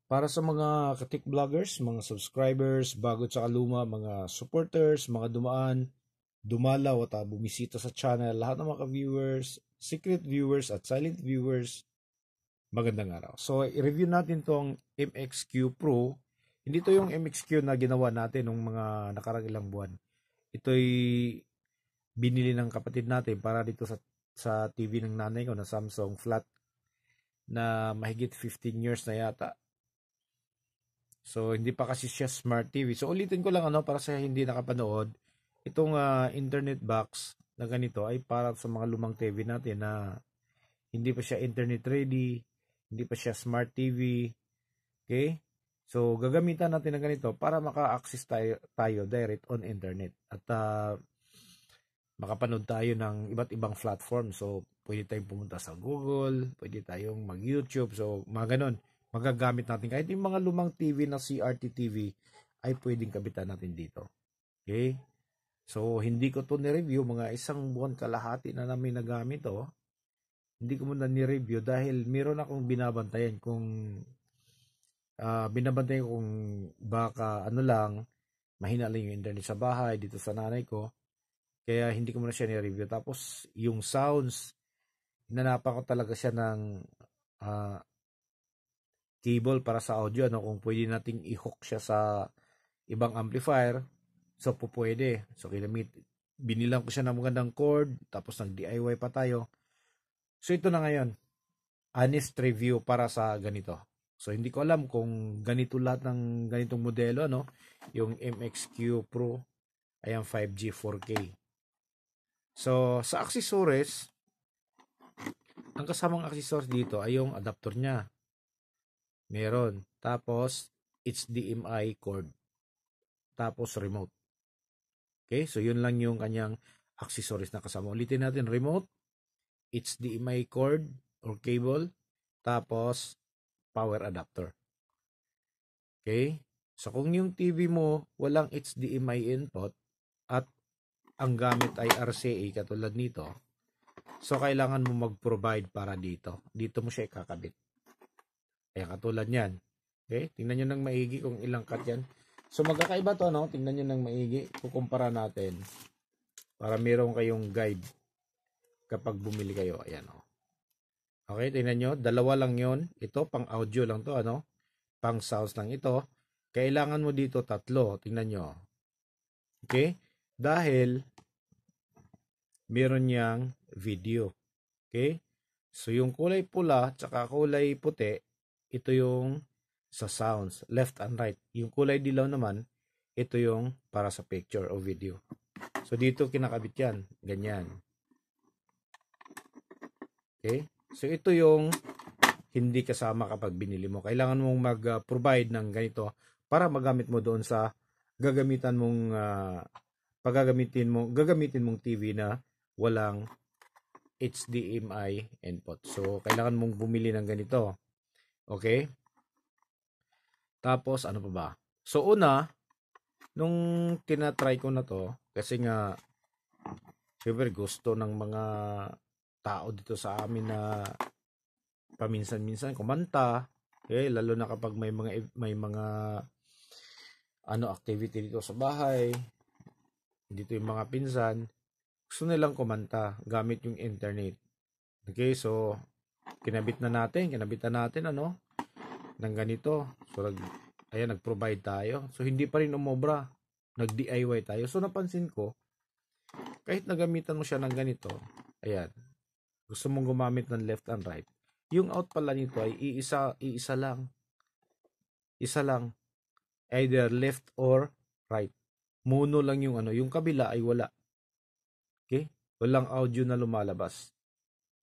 Para sa mga katik vloggers, mga subscribers, bago tsaka luma, mga supporters, mga dumaan, dumalaw at bumisita sa channel, lahat ng mga viewers, secret viewers at silent viewers, magandang araw. So, i-review natin tong MXQ Pro. Hindi to yung MXQ na ginawa natin nung mga nakarang ilang buwan. Ito'y binili ng kapatid natin para dito sa TV ng nanay ko na Samsung flat na mahigit 15 years na yata. So, hindi pa kasi siya smart TV. So, ulitin ko lang para sa hindi nakapanood, itong internet box na ganito ay para sa mga lumang TV natin na hindi pa siya internet ready, hindi pa siya smart TV. Okay? So, gagamitan natin ng ganito para maka-access tayo direct on internet. At makapanood tayo ng iba't ibang platform. So, pwede tayong pumunta sa Google, pwede tayong mag-YouTube. So, mga ganon. Magagamit natin. Kahit yung mga lumang TV na CRT TV ay pwedeng kabitan natin dito. Okay? So, hindi ko to ni-review. Mga isang buwan kalahati na namin nagamit to. Hindi ko muna ni-review dahil meron akong binabantayan kung baka mahina lang yung internet sa bahay dito sa nanay ko. Kaya hindi ko muna siya ni-review. Tapos, yung sounds, hinanapan ko talaga siya ng cable para sa audio. Kung pwede nating i-hook siya sa ibang amplifier, so pwede. So, binilang ko siya ng magandang cord, tapos nag-DIY pa tayo. So, ito na ngayon. Honest review para sa ganito. So, hindi ko alam kung ganito lahat ng ganitong modelo, yung MXQ Pro, ayan 5G 4K. So, sa accessories, ang kasamang accessories dito ay yung adapter niya. Meron. Tapos, HDMI cord. Tapos, remote. Okay? So, yun lang yung kanyang accessories na kasama. Ulitin natin, remote, HDMI cord or cable, tapos, power adapter. Okay? So, kung yung TV mo walang HDMI input at ang gamit ay RCA katulad nito, so, kailangan mo mag-provide para dito. Dito mo siya ikakabit. Kaya katulad yan. Okay? Tingnan nyo ng maigi kung ilang cut yan. So, magkakaiba to, Tingnan nyo ng maigi. Kukumpara natin. Para meron kayong guide kapag bumili kayo. Ayan, Okay, tingnan nyo. Dalawa lang yon. Ito, pang audio lang to, Pang sounds lang ito. Kailangan mo dito tatlo. Tingnan nyo. Okay? Dahil, meron niyang video. Okay? So, yung kulay pula, tsaka kulay puti, ito yung sa sounds, left and right. Yung kulay dilaw naman, ito yung para sa picture o video. So, dito kinakabit yan. Ganyan. Okay? So, ito yung hindi kasama kapag binili mo. Kailangan mong mag-provide ng ganito para magamit mo doon sa gagamitin mong TV na walang HDMI input. So, kailangan mong bumili ng ganito. Okay? Tapos, ano pa ba? So, nung tinatry ko na to, kasi nga, syempre gusto ng mga tao dito sa amin na paminsan-minsan kumanta, okay? Lalo na kapag may mga activity dito sa bahay, dito yung mga pinsan, gusto nilang kumanta gamit yung internet. Okay, so, kinabitan natin, ng ganito. So, nag-provide tayo. So, hindi pa rin umobra. Nag-DIY tayo. So, napansin ko, kahit nagamitan mo siya ng ganito, ayan, gusto mong gumamit ng left and right, yung out pala nito ay iisa lang. Isa lang. Either left or right. Mono lang yung yung kabila ay wala. Okay? Walang audio na lumalabas.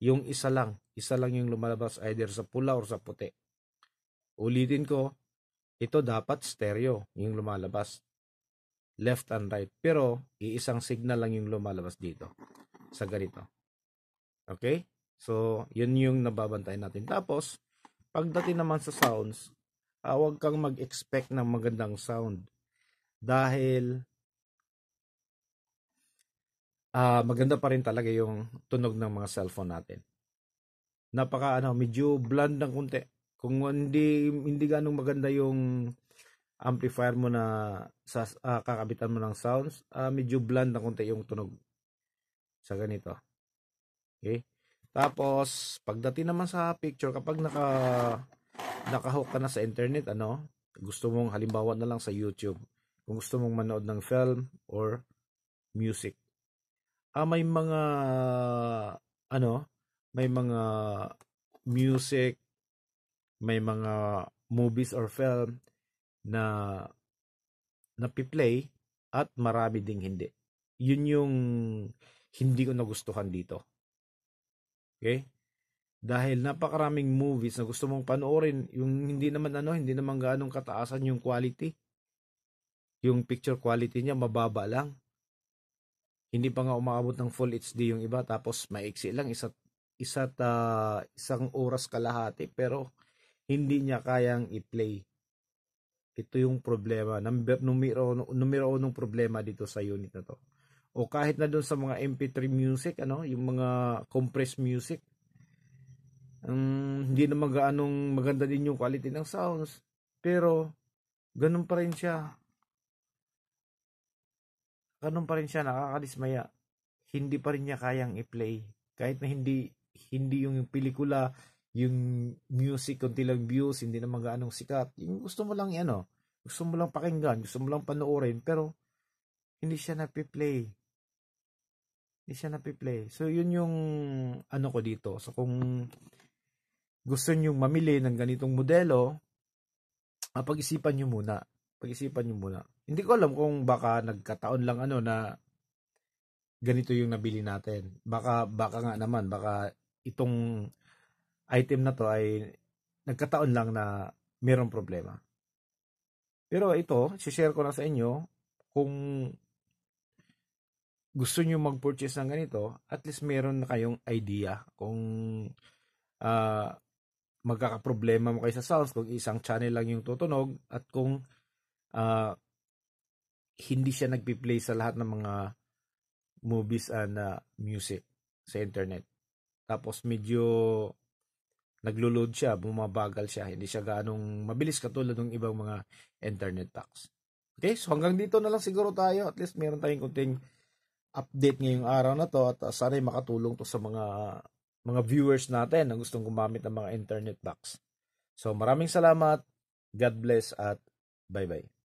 Yung isa lang yung lumalabas either sa pula or sa puti. Ulitin ko, ito dapat stereo yung lumalabas. Left and right. Pero, iisang signal lang yung lumalabas dito. Sa ganito. Okay? So, yun yung nababantayan natin. Tapos, pagdating naman sa sounds, huwag kang mag-expect ng magandang sound. Dahil, maganda pa rin talaga yung tunog ng mga cellphone natin. Medyo bland ng Kung hindi ganong maganda yung amplifier mo na sa kakabitan mo ng sounds, medyo bland na konti yung tunog sa ganito. Okay? Tapos pagdating naman sa picture, kapag nakahook ka na sa internet, gusto mong halimbawa na lang sa YouTube, kung gusto mong manood ng film or music, may mga ano, may mga music, may mga movies or film na napi-play at marami ding hindi. Yun yung hindi ko nagustuhan dito. Okay? Dahil napakaraming movies na gusto mong panoorin, yung hindi naman gaanong kataasan yung quality. Yung picture quality niya mababa lang. Hindi pa nga umaabot ng full HD yung iba, tapos maiksi lang isang oras kalahati, pero hindi niya kayang i-play. Ito yung problema, numero unong problema dito sa unit na to. O kahit na doon sa mga MP3 music, yung mga compressed music, hindi naman gaanong maganda din yung quality ng sounds, pero ganun pa rin siya. Nakakadismaya. Hindi pa rin niya kayang i-play. Kahit na hindi yung pelikula, yung music, kunti lang views, hindi naman gaanong sikat. Yung gusto mo lang gusto mo lang pakinggan, gusto mo lang panoorin, pero hindi siya napi-play. So, yun yung ko dito. So, kung gusto nyo mamili ng ganitong modelo, pag-isipan nyo muna. Hindi ko alam kung baka nagkataon lang na ganito yung nabili natin. Baka nga naman, baka itong item na to ay nagkataon lang na mayroong problema. Pero ito, share ko na sa inyo, kung gusto nyo mag-purchase ng ganito, at least meron na kayong idea kung magkakaproblema mo kayo sa sounds kung isang channel lang yung tutunog, at kung hindi siya nagpi-play sa lahat ng mga movies and music sa internet. Tapos medyo naglo-load siya, bumabagal siya, hindi siya gaanong mabilis katulad ng ibang mga internet packs. Okay, so hanggang dito na lang siguro tayo. At least meron tayong kunting update ngayong araw na to, at sana'y makatulong to sa mga viewers natin na gustong gumamit ng mga internet packs. So maraming salamat, God bless, at bye-bye.